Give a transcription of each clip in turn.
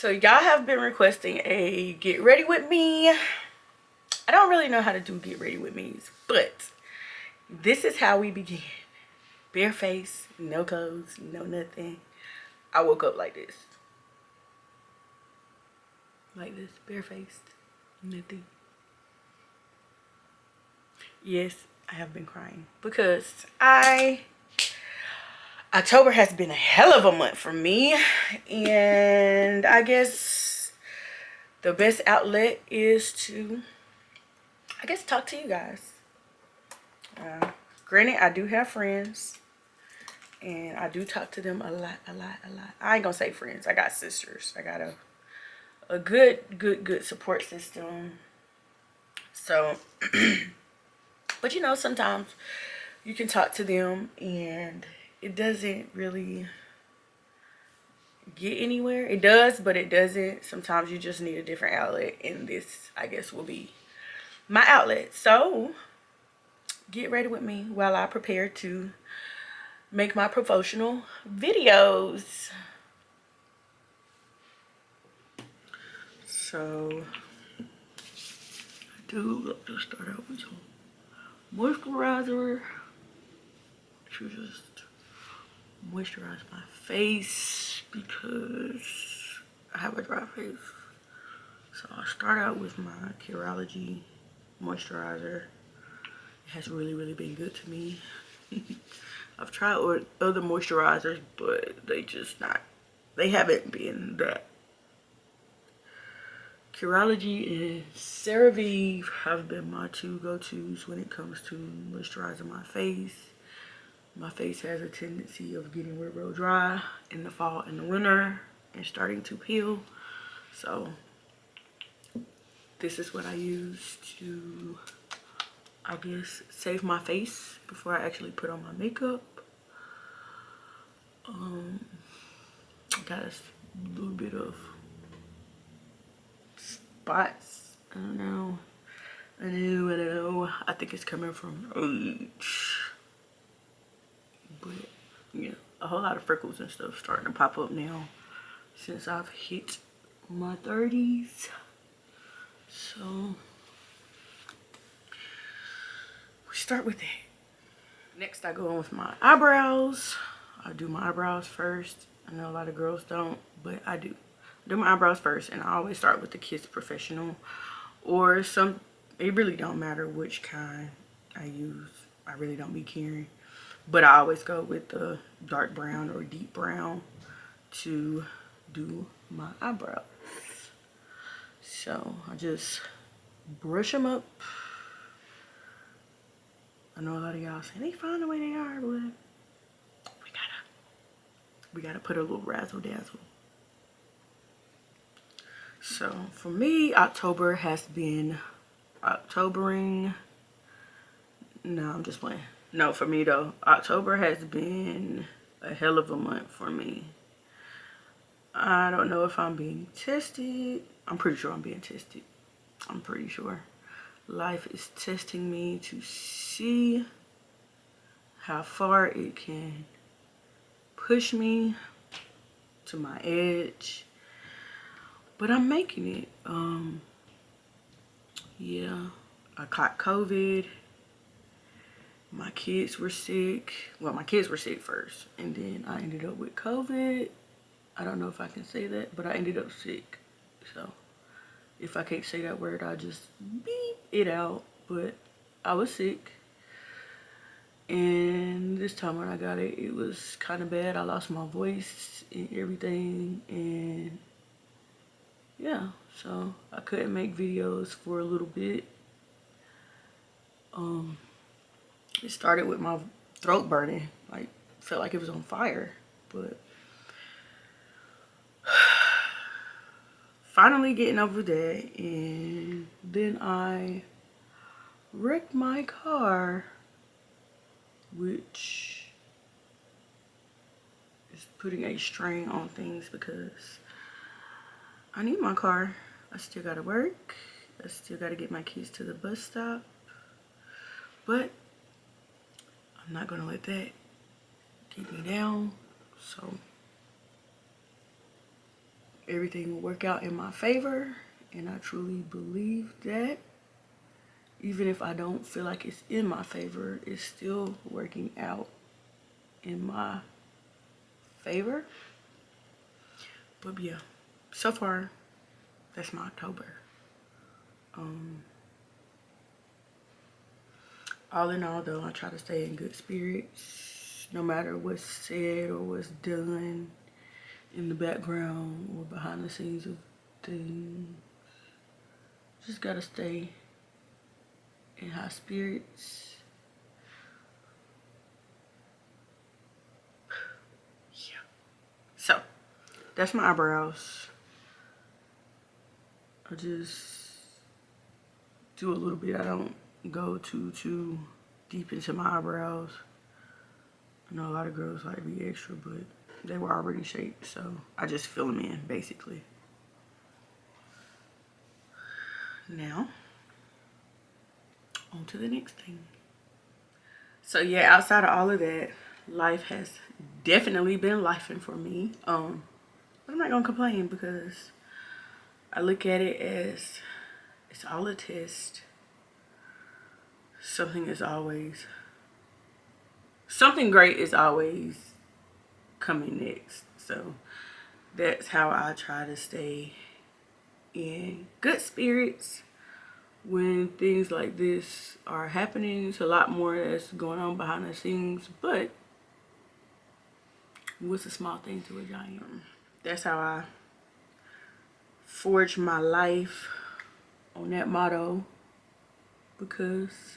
So y'all have been requesting a get ready with me. I don't really know how to do get ready with me's, but this is how we begin. Bare face, no clothes, no nothing. I woke up like this. Like this, barefaced, nothing. Yes, I have been crying because October has been a hell of a month for me, and I guess the best outlet is to, I guess, talk to you guys. Granted, I do have friends, and I do talk to them a lot. I ain't gonna say friends. I got sisters. I got a good support system. So, but you know, sometimes you can talk to them and it doesn't really get anywhere. It does, but it doesn't. Sometimes you just need a different outlet, and this, I guess, will be my outlet. So get ready with me while I prepare to make my promotional videos. So I do look to start out with some moisturizer to just moisturize my face because I have a dry face. So I'll start out with my GRWM moisturizer. It has really been good to me. I've tried other moisturizers, but they haven't been that. GRWM and CeraVe have been my two go-tos when it comes to moisturizing my face. My face has a tendency of getting real dry in the fall and the winter and starting to peel. So this is what I use to, I guess, save my face before I actually put on my makeup. Got a little bit of spots. I don't know. I know. I think it's coming from age. But yeah, a whole lot of freckles and stuff starting to pop up now since I've hit my 30s. So we start with that. Next, I go on with my eyebrows. I do my eyebrows first. I know a lot of girls don't, but I do. I do my eyebrows first, and I always start with the Kiss Professional or some. It really don't matter which kind I use. I really don't be caring, but I always go with the dark brown or deep brown to do my eyebrows. So I just brush them up. I know a lot of y'all saying they fine the way they are, but we gotta put a little razzle dazzle. So for me, October has been Octobering. No, I'm just playing. No, for me though, October has been a hell of a month for me. I don't know if I'm being tested. I'm pretty sure I'm being tested. I'm pretty sure. Life is testing me to see how far it can push me to my edge. But I'm making it. Yeah, I caught COVID. My kids were sick. Well, my kids were sick first, and then I ended up with COVID. I don't know if I can say that, but I ended up sick. So if I can't say that word, I'll just beep it out. But I was sick, and this time when I got it, it was kind of bad. I lost my voice and everything, and yeah, so I couldn't make videos for a little bit. It started with my throat burning, like felt like it was on fire, but finally getting over that. And then I wrecked my car, which is putting a strain on things because I need my car. I still gotta work. I still gotta get my kids to the bus stop. But I'm not gonna let that keep me down. So everything will work out in my favor, and I truly believe that. Even if I don't feel like it's in my favor, it's still working out in my favor. But yeah, so far that's my October. All in all though, I try to stay in good spirits no matter what's said or what's done in the background or behind the scenes of things. Just gotta stay in high spirits. Yeah. So that's my eyebrows. I just do a little bit. I don't go too deep into my eyebrows. I know a lot of girls like to be extra, but they were already shaped, so I just fill them in basically. Now on to the next thing. So yeah, outside of all of that, life has definitely been lifing for me. But I'm not gonna complain because I look at it as it's all a test. Something great is always coming next. So that's how I try to stay in good spirits when things like this are happening. It's a lot more that's going on behind the scenes, but what's a small thing to a giant? That's how I forge my life on that motto, because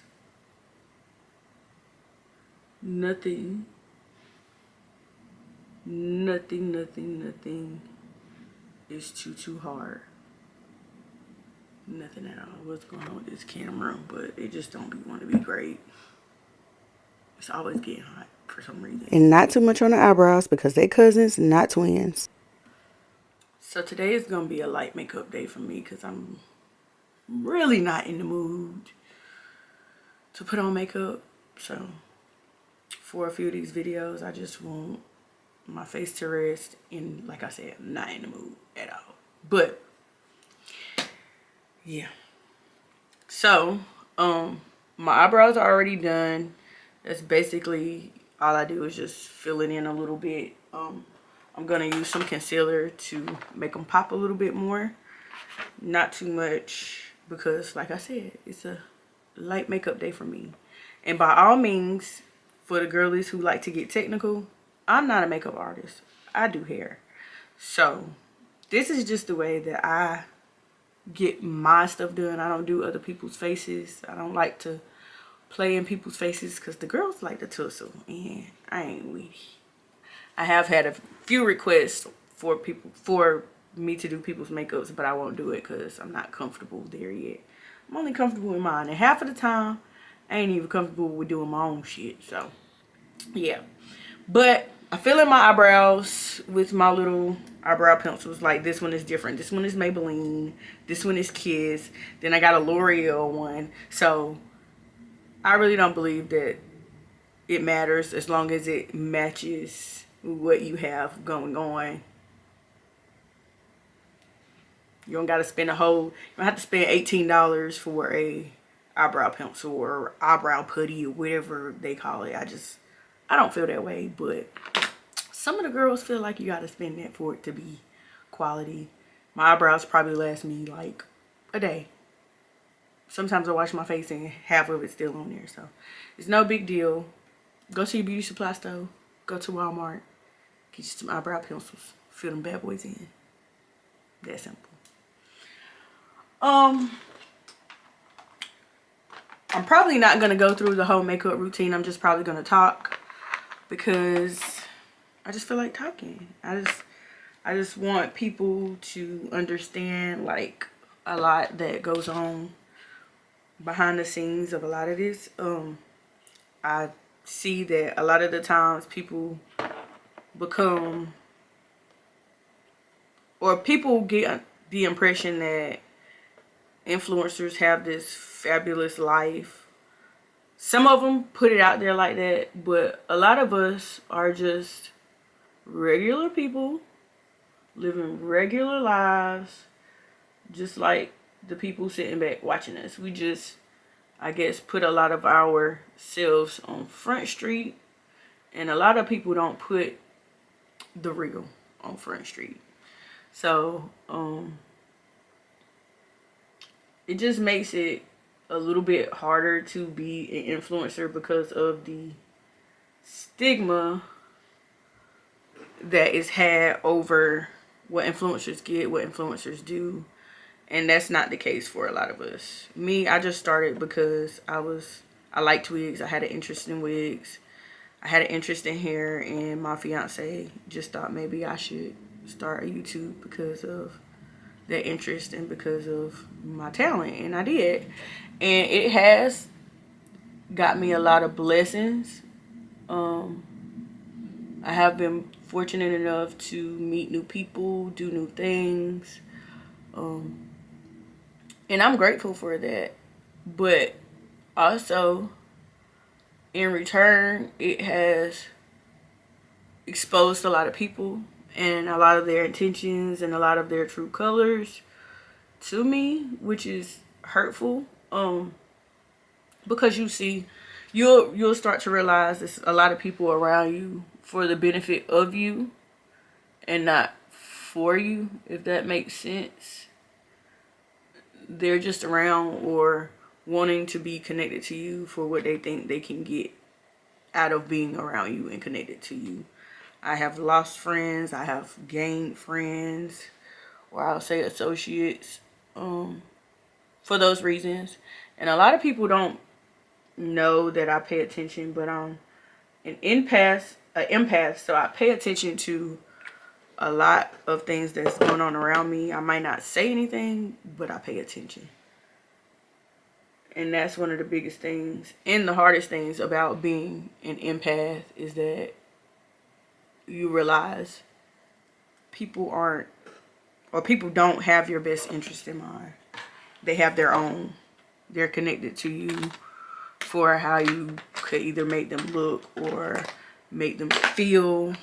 nothing is too hard. Nothing at all. What's going on with this camera? But it just don't want to be great. It's always getting hot for some reason. And not too much on the eyebrows because they're cousins, not twins. So today is gonna be a light makeup day for me because I'm really not in the mood to put on makeup. So for a few of these videos, I just want my face to rest, and like I said, I'm not in the mood at all. But yeah, so my eyebrows are already done. That's basically all I do, is just fill it in a little bit. I'm gonna use some concealer to make them pop a little bit more, not too much, because like I said, it's a light makeup day for me. And by all means, for the girlies who like to get technical, I'm not a makeup artist. I do hair. So this is just the way that I get my stuff done. I don't do other people's faces. I don't like to play in people's faces because the girls like to tussle, and I ain't with it. I have had a few requests for me to do people's makeups, but I won't do it because I'm not comfortable there yet. I'm only comfortable in mine, and half of the time I ain't even comfortable with doing my own shit. So yeah, but I fill in my eyebrows with my little eyebrow pencils. Like this one is different. This one is Maybelline. This one is Kiss. Then I got a L'Oreal one. So I really don't believe that it matters as long as it matches what you have going on. You don't gotta spend you don't have to spend $18 for a eyebrow pencil or eyebrow putty or whatever they call it. I don't feel that way, but some of the girls feel like you gotta spend that for it to be quality. My eyebrows probably last me like a day. Sometimes I wash my face and half of it's still on there, so it's no big deal. Go to your beauty supply store, go to Walmart, get you some eyebrow pencils, fill them bad boys in. That simple. I'm probably not gonna go through the whole makeup routine. I'm just probably gonna talk because I just feel like talking. I just want people to understand like a lot that goes on behind the scenes of a lot of this. I see that a lot of the times people become, or people get the impression that influencers have this fabulous life. Some of them put it out there like that, but a lot of us are just regular people living regular lives, just like the people sitting back watching us. We just, I guess, put a lot of our selves on Front Street, and a lot of people don't put the real on Front Street. So it just makes it a little bit harder to be an influencer because of the stigma that is had over what influencers get, what influencers do. And that's not the case for a lot of us. Me, I just started because I liked wigs. I had an interest in wigs. I had an interest in hair, and my fiance just thought maybe I should start a YouTube because of that interest and because of my talent, and I did. And it has got me a lot of blessings. I have been fortunate enough to meet new people, do new things, and I'm grateful for that. But also, in return, it has exposed a lot of people and a lot of their intentions and a lot of their true colors to me, which is hurtful. Because you see, you'll start to realize there's a lot of people around you for the benefit of you and not for you, if that makes sense. They're just around or wanting to be connected to you for what they think they can get out of being around you and connected to you. I have lost friends, I have gained friends, or I'll say associates, for those reasons. And a lot of people don't know that I pay attention, but I'm an empath, so I pay attention to a lot of things that's going on around me. I might not say anything, but I pay attention. And that's one of the biggest things and the hardest things about being an empath, is that you realize people don't have your best interest in mind. They have their own. They're connected to you for how you could either make them look or make them feel.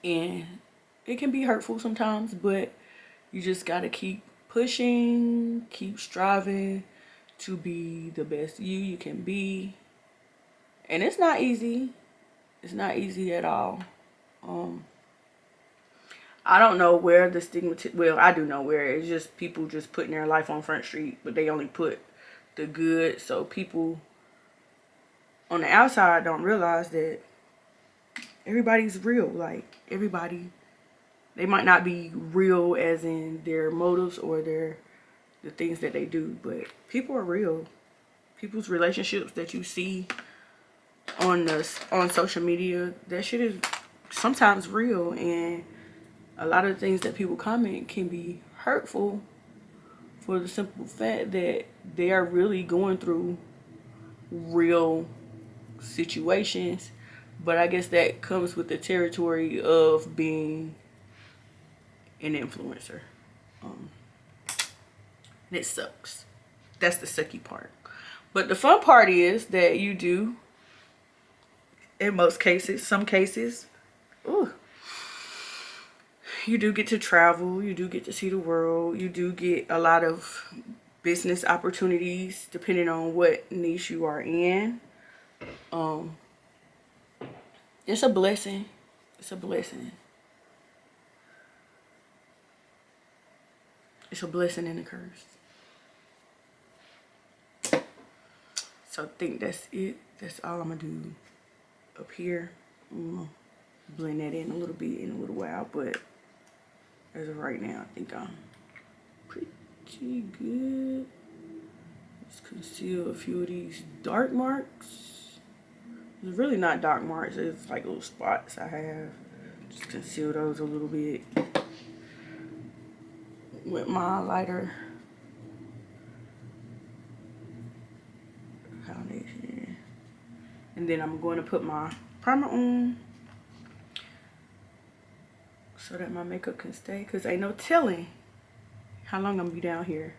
And it can be hurtful sometimes, but you just gotta keep pushing, keep striving to be the best you can be. And it's not easy. It's not easy at all. I don't know where the stigma, well, I do know where. It's just people just putting their life on Front Street, but they only put the good. So people on the outside don't realize that everybody's real. Like, everybody, they might not be real as in their motives or the things that they do, but people are real. People's relationships that you see on social media, that shit is sometimes real, and a lot of the things that people comment can be hurtful for the simple fact that they are really going through real situations. But I guess that comes with the territory of being an influencer. And it sucks. That's the sucky part. But the fun part is that you do, in most cases, some cases, you do get to travel, you do get to see the world, you do get a lot of business opportunities depending on what niche you are in. It's a blessing. It's a blessing. It's a blessing and a curse. So I think that's it. That's all I'm gonna do up here. Blend that in a little bit in a little while, but as of right now, I think I'm pretty good. Just conceal a few of these dark marks. It's really not dark marks, it's like little spots I have. Just conceal those a little bit with my lighter foundation. And then I'm going to put my primer on so that my makeup can stay, because ain't no telling how long I'm gonna be down here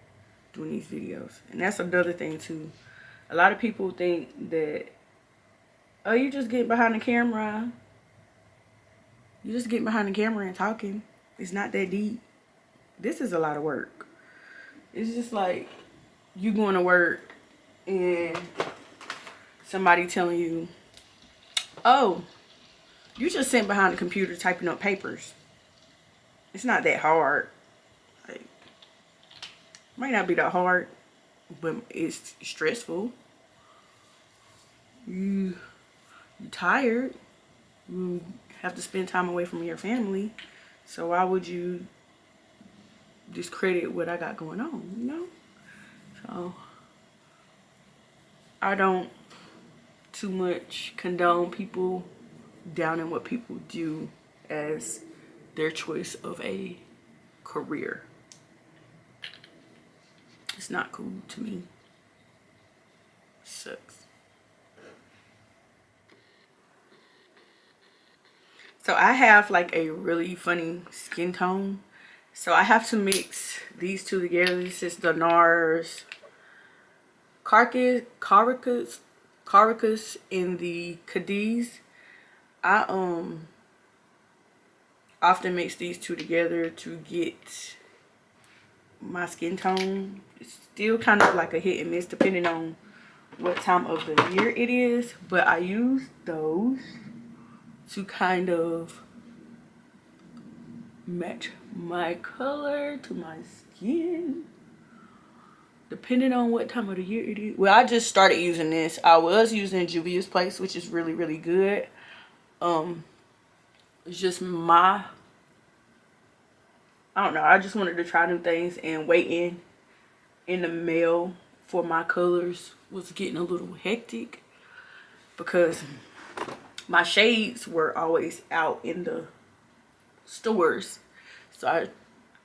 doing these videos. And that's another thing too. A lot of people think that, oh, you just get behind the camera. You just get behind the camera and talking. It's not that deep. This is a lot of work. It's just like you going to work and somebody telling you, oh, you just sitting behind the computer typing up papers. It's not that hard. Like, might not be that hard, but it's stressful. You tired. You have to spend time away from your family. So why would you discredit what I got going on, you know? So I don't too much condone people downing what people do as their choice of a career. It's not cool to me. Sucks. So I have like a really funny skin tone. So I have to mix these two together. This is the NARS Caracas in the Cadiz. I often mix these two together to get my skin tone. It's still kind of like a hit and miss depending on what time of the year it is, but I use those to kind of match my color to my skin depending on what time of the year it is. Well, I just started using this. I was using Juvia's Place, which is really, really good. It's just I don't know, I just wanted to try new things, and waiting in the mail for my colors was getting a little hectic because my shades were always out in the stores. So I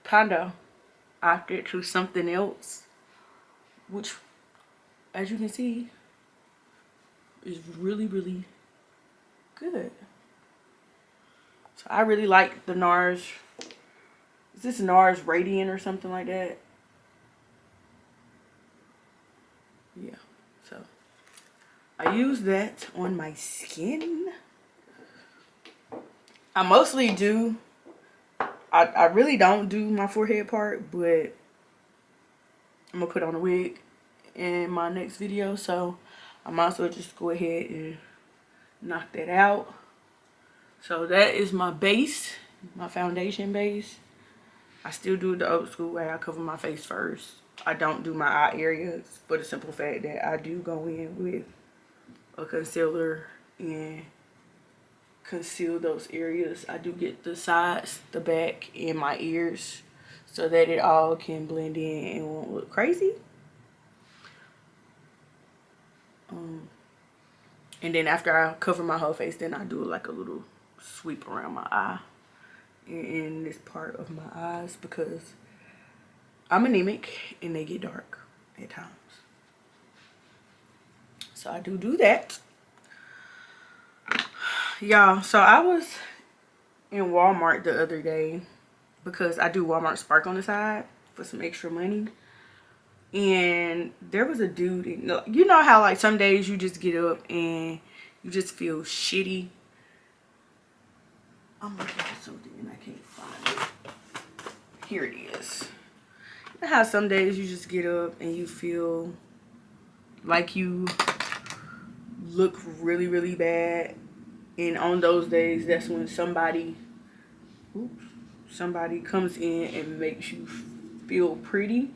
kind of opted to something else, which, as you can see, is really, really good. So I really like the NARS. Is this NARS Radiant or something like that? Yeah, so I use that on my skin. I mostly do, I really don't do my forehead part, but I'm gonna put on a wig in my next video, so I might as well just go ahead and knock that out. So that is my base, my foundation base. I still do it the old school way. I cover my face first. I don't do my eye areas for the simple fact that I do go in with a concealer and conceal those areas. I do get the sides, the back, and my ears so that it all can blend in and won't look crazy. And then after I cover my whole face, then I do like a little sweep around my eye in this part of my eyes because I'm anemic and they get dark at times. So I do that. Y'all, so I was in Walmart the other day because I do Walmart Spark on the side for some extra money. And there was a dude, you know how like some days you just get up and you just feel shitty. I'm looking for something and I can't find it. Here it is. You know how some days you just get up and you feel like you look really, really bad. And on those days, that's when somebody comes in and makes you feel pretty.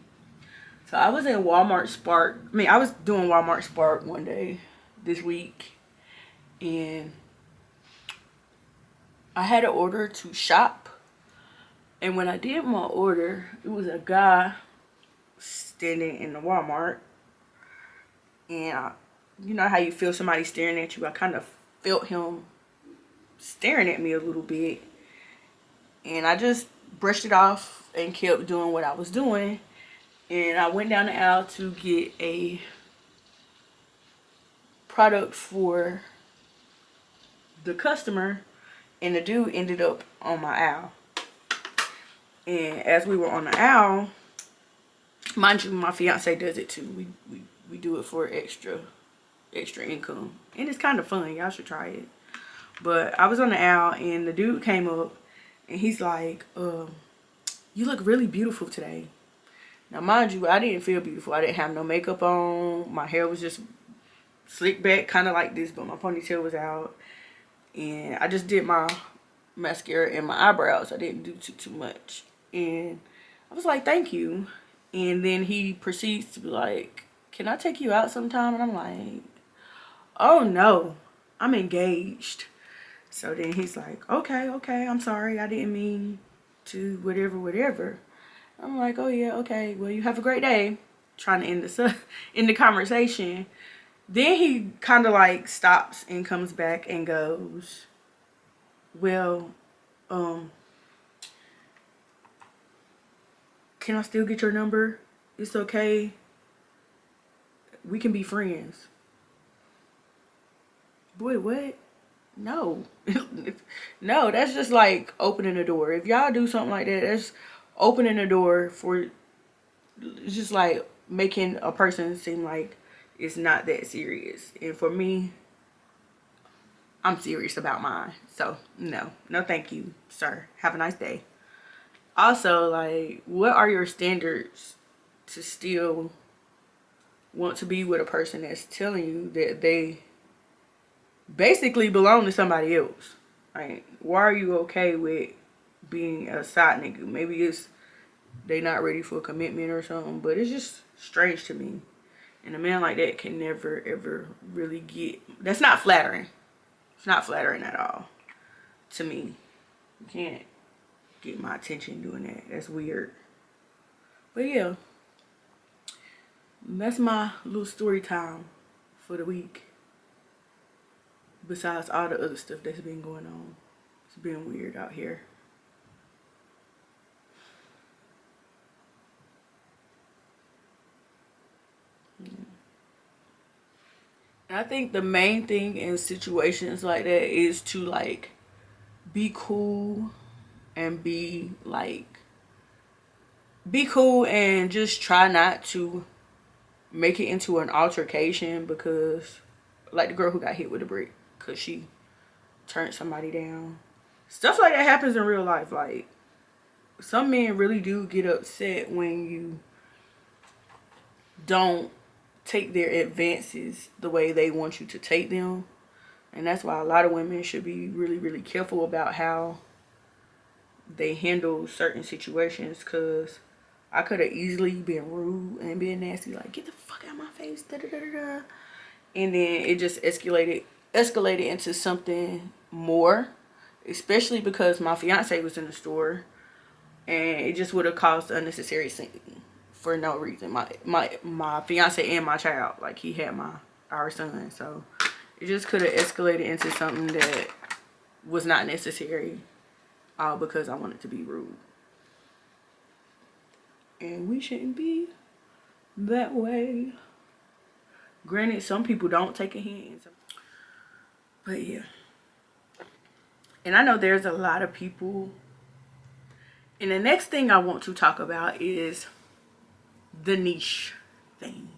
So I was in Walmart Spark. I was doing Walmart Spark one day this week. And I had an order to shop. And when I did my order, it was a guy standing in the Walmart. And you know how you feel somebody staring at you? I kind of felt him staring at me a little bit. And I just brushed it off and kept doing what I was doing. And I went down the aisle to get a product for the customer, and the dude ended up on my aisle. And as we were on the aisle, mind you, my fiance does it too. We do it for extra income, and it's kind of fun. Y'all should try it. But I was on the aisle and the dude came up And he's like, you look really beautiful today. Now, mind you, I didn't feel beautiful. I didn't have no makeup on. My hair was just slicked back, kind of like this, but my ponytail was out. And I just did my mascara and my eyebrows. I didn't do too much. And I was like, thank you. And then he proceeds to be like, can I take you out sometime? And I'm like, oh no, I'm engaged. So then he's like, okay, I'm sorry. I didn't mean to whatever. I'm like, oh yeah, okay. Well, you have a great day. Trying to end the conversation. Then he kind of like stops and comes back and goes, well, can I still get your number? It's okay. We can be friends. Boy, what? No. No, that's just like opening the door. If y'all do something like that, that's opening the door for, it's just like making a person seem like it's not that serious. And for me, I'm serious about mine. So no thank you, sir. Have a nice day. Also, like, what are your standards to still want to be with a person that's telling you that they basically belong to somebody else? Like, why are you okay with being a side nigga? Maybe it's they not ready for a commitment or something, but it's just strange to me. And a man like that can never ever really get, that's not flattering. It's not flattering at all to me. You can't get my attention doing that. That's weird. But yeah, that's my little story time for the week. Besides all the other stuff that's been going on. It's been weird out here. And I think the main thing in situations like that is to like be cool and be cool and just try not to make it into an altercation, because like the girl who got hit with a brick because she turned somebody down. Stuff like that happens in real life. Like, some men really do get upset when you don't take their advances the way they want you to take them. And that's why a lot of women should be really, really careful about how they handle certain situations, because I could have easily been rude and been nasty, like, get the fuck out of my face, da da da da da. And then it just escalated into something more, especially because my fiance was in the store, and it just would have caused unnecessary scene for no reason. My fiance and my child, like, he had our son, so it just could have escalated into something that was not necessary, all because I wanted to be rude. And we shouldn't be that way. Granted, some people don't take a hint, but yeah. And I know there's a lot of people. And the next thing I want to talk about is the niche thing.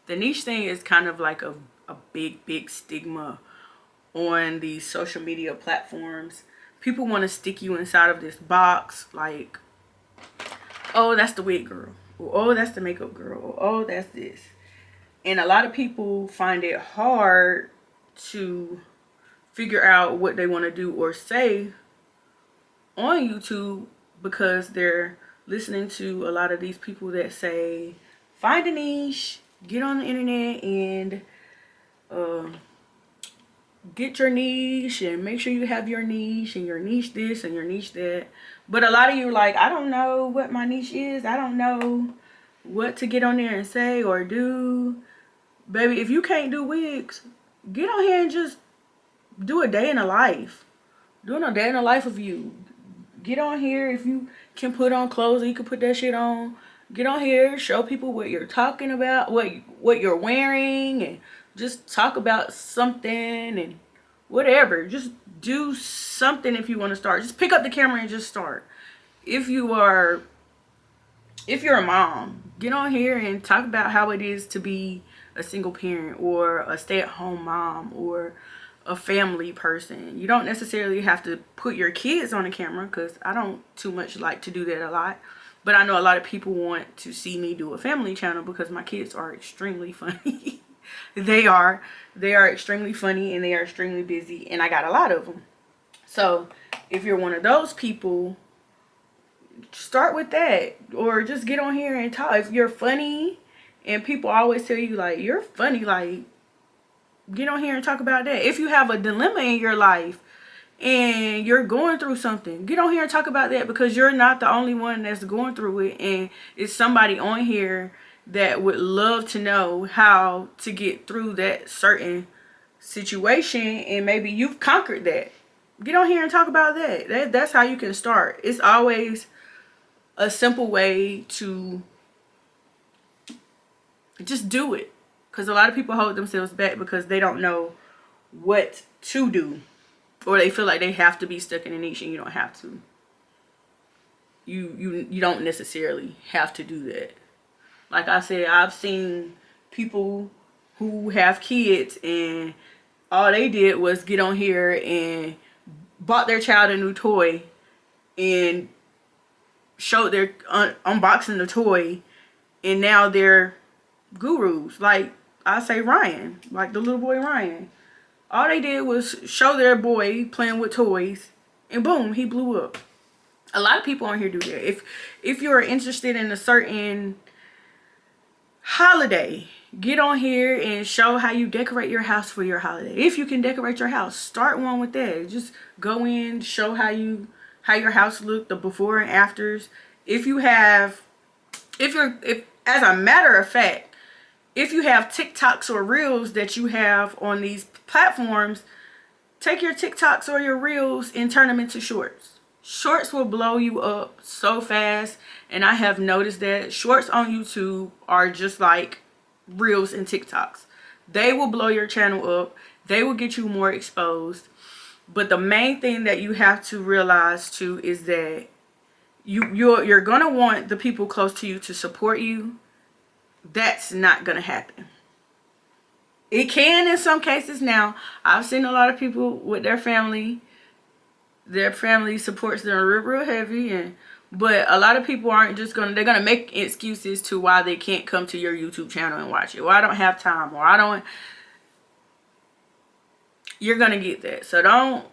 The niche thing is kind of like a big stigma on these social media platforms. People want to stick you inside of this box, like, oh, that's the wig girl, or oh, that's the makeup girl, or oh, that's this. And a lot of people find it hard to figure out what they want to do or say on YouTube, because they're listening to a lot of these people that say, find a niche, get on the internet and get your niche, and make sure you have your niche, and your niche this and your niche that. But a lot of you are like, I don't know what my niche is. I don't know what to get on there and say or do. Baby, if you can't do wigs, get on here and just do a day in the life. Doing a day in the life of you. Get on here. If you can put on clothes, you can put that shit on. Get on here, show people what you're talking about, what you're wearing, and just talk about something and whatever. Just do something if you want to start. Just pick up the camera and just start. If you're a mom, get on here and talk about how it is to be a single parent, or a stay-at-home mom, or a family person. You don't necessarily have to put your kids on the camera, because I don't too much like to do that a lot. But I know a lot of people want to see me do a family channel because my kids are extremely funny. they are extremely funny, and they are extremely busy, and I got a lot of them. So if you're one of those people, start with that, or just get on here and talk. If you're funny and people always tell you like you're funny, like, get on here and talk about that. If you have a dilemma in your life and you're going through something, get on here and talk about that, because you're not the only one that's going through it, and it's somebody on here that would love to know how to get through that certain situation, and maybe you've conquered that. Get on here and talk about that. That's how you can start. It's always a simple way to just do it, because a lot of people hold themselves back because they don't know what to do, or they feel like they have to be stuck in a niche, and you don't have to. You don't necessarily have to do that. Like I said, I've seen people who have kids and all they did was get on here and bought their child a new toy and showed their unboxing the toy, and now they're gurus. Like I say, Ryan, like the little boy Ryan. All they did was show their boy playing with toys, and boom, he blew up. A lot of people on here do that. If you're interested in a certain holiday, get on here and show how you decorate your house for your holiday. If you can decorate your house, start one with that. Just go in, show how your house look, the before and afters. If as a matter of fact, if you have TikToks or Reels that you have on these platforms, take your TikToks or your Reels and turn them into shorts. Shorts will blow you up so fast, and I have noticed that shorts on YouTube are just like Reels and TikToks. They will blow your channel up. They will get you more exposed. But the main thing that you have to realize too is that you're gonna want the people close to you to support you. That's not gonna happen. It can in some cases. Now, I've seen a lot of people with their family supports them real heavy, but a lot of people aren't just they're gonna make excuses to why they can't come to your YouTube channel and watch it. Well, I don't have time, or I don't. You're gonna get that. So don't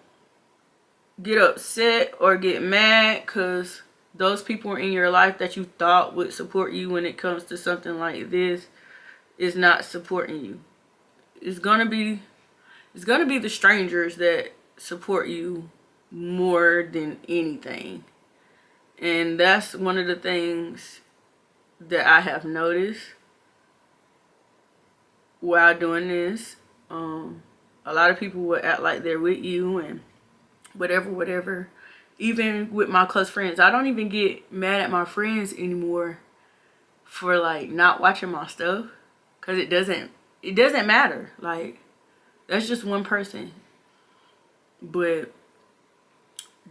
get upset or get mad because those people in your life that you thought would support you when it comes to something like this is not supporting you. It's gonna be the strangers that support you more than anything. And that's one of the things that I have noticed while doing this. A lot of people will act like they're with you and whatever. Even with my close friends, I don't even get mad at my friends anymore for like not watching my stuff, because it doesn't matter. Like, that's just one person. But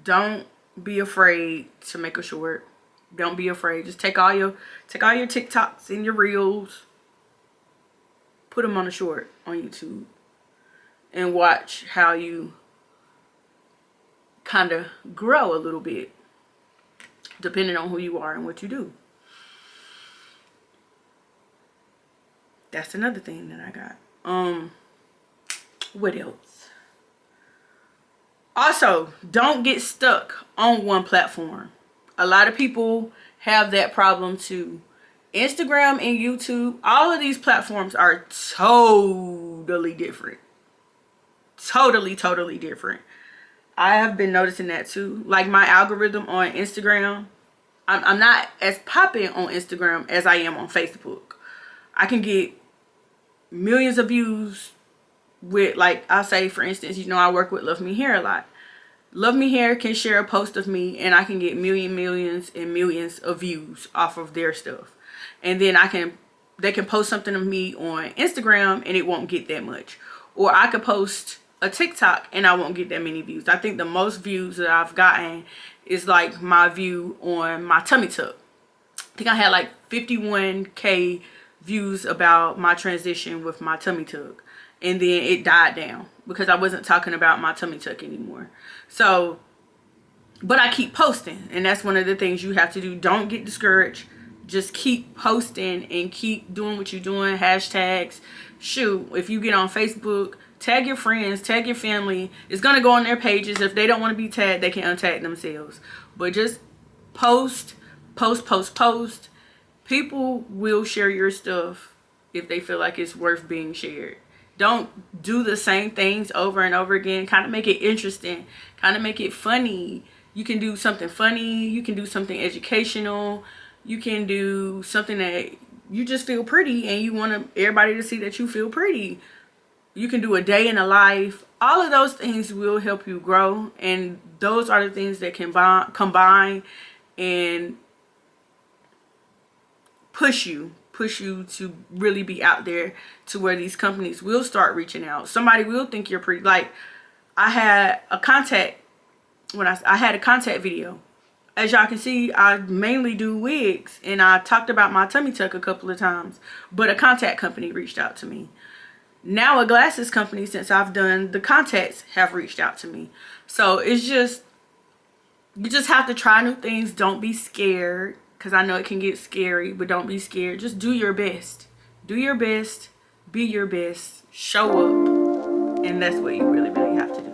don't be afraid to make a short. Don't be afraid. Just take all your TikToks and your Reels, put them on a short on YouTube, and watch how you kind of grow a little bit, depending on who you are and what you do. That's another thing that I got. What else? Also, don't get stuck on one platform. A lot of people have that problem too. Instagram and YouTube, all of these platforms are totally different. Totally different. I have been noticing that too. Like my algorithm on Instagram, I'm not as popping on Instagram as I am on Facebook. I can get millions of views with, like, I'll say for instance, I work with Love Me Hair a lot. Love Me Hair can share a post of me and I can get millions and millions of views off of their stuff. And then they can post something of me on Instagram and it won't get that much. Or I could post a TikTok and I won't get that many views. I think the most views that I've gotten is like my view on my tummy tuck. I think I had like 51K views about my transition with my tummy tuck. and then it died down because I wasn't talking about my tummy tuck anymore. So, but I keep posting, and that's one of the things you have to do. Don't get discouraged. Just keep posting and keep doing what you're doing. Hashtags. Shoot, if you get on Facebook, tag your friends, tag your family. It's going to go on their pages. If they don't want to be tagged, they can untag themselves. But just post, post, post, post. People will share your stuff if they feel like it's worth being shared. Don't do the same things over and over again. Kind of make it interesting. Kind of make it funny. You can do something funny. You can do something educational. You can do something that you just feel pretty and you want everybody to see that you feel pretty. You can do a day in a life. All of those things will help you grow, and those are the things that can combine and push you to really be out there to where these companies will start reaching out. Somebody will think you're pretty. Like, I had a contact I had a contact video. As y'all can see, I mainly do wigs, and I talked about my tummy tuck a couple of times, but a contact company reached out to me. Now a glasses company, since I've done the contacts, have reached out to me. So it's just, you just have to try new things. Don't be scared, because I know it can get scary, but don't be scared. Just do your best. Do your best. Be your best. Show up. And that's what you really, really have to do.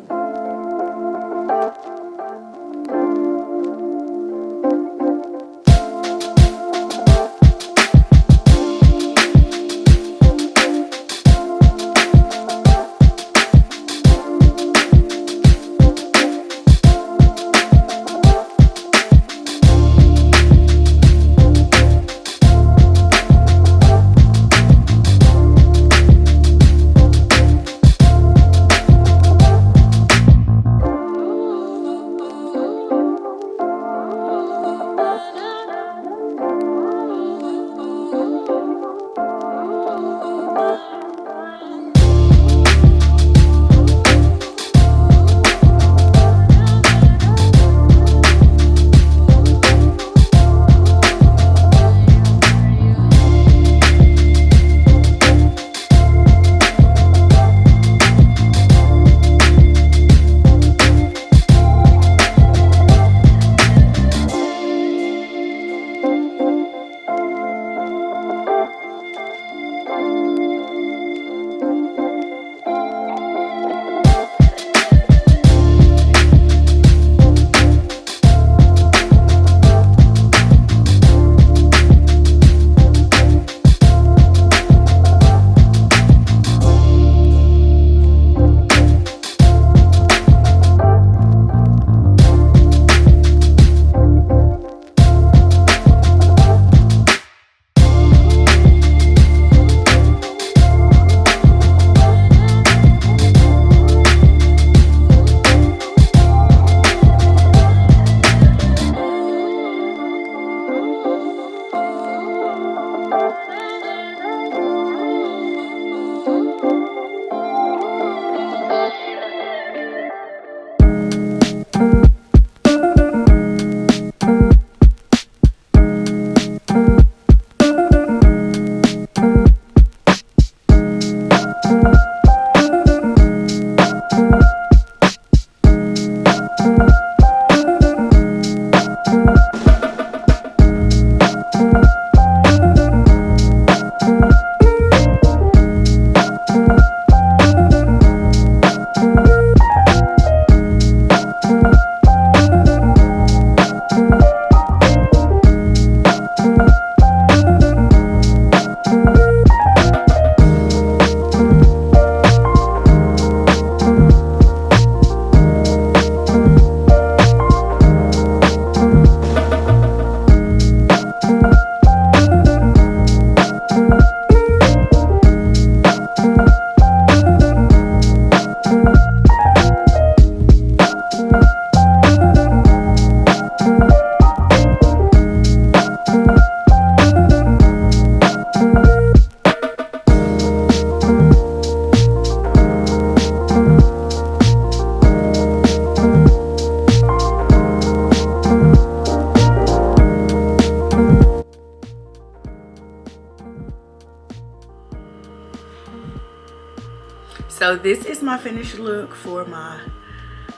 So this is my finished look for my,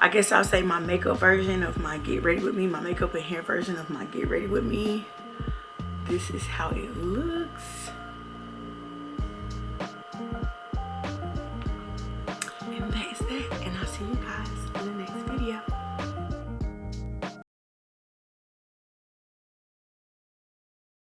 I guess I'll say my makeup version of my get ready with me, my makeup and hair version of my get ready with me. This is how it looks. And that is that. And I'll see you guys in the next video.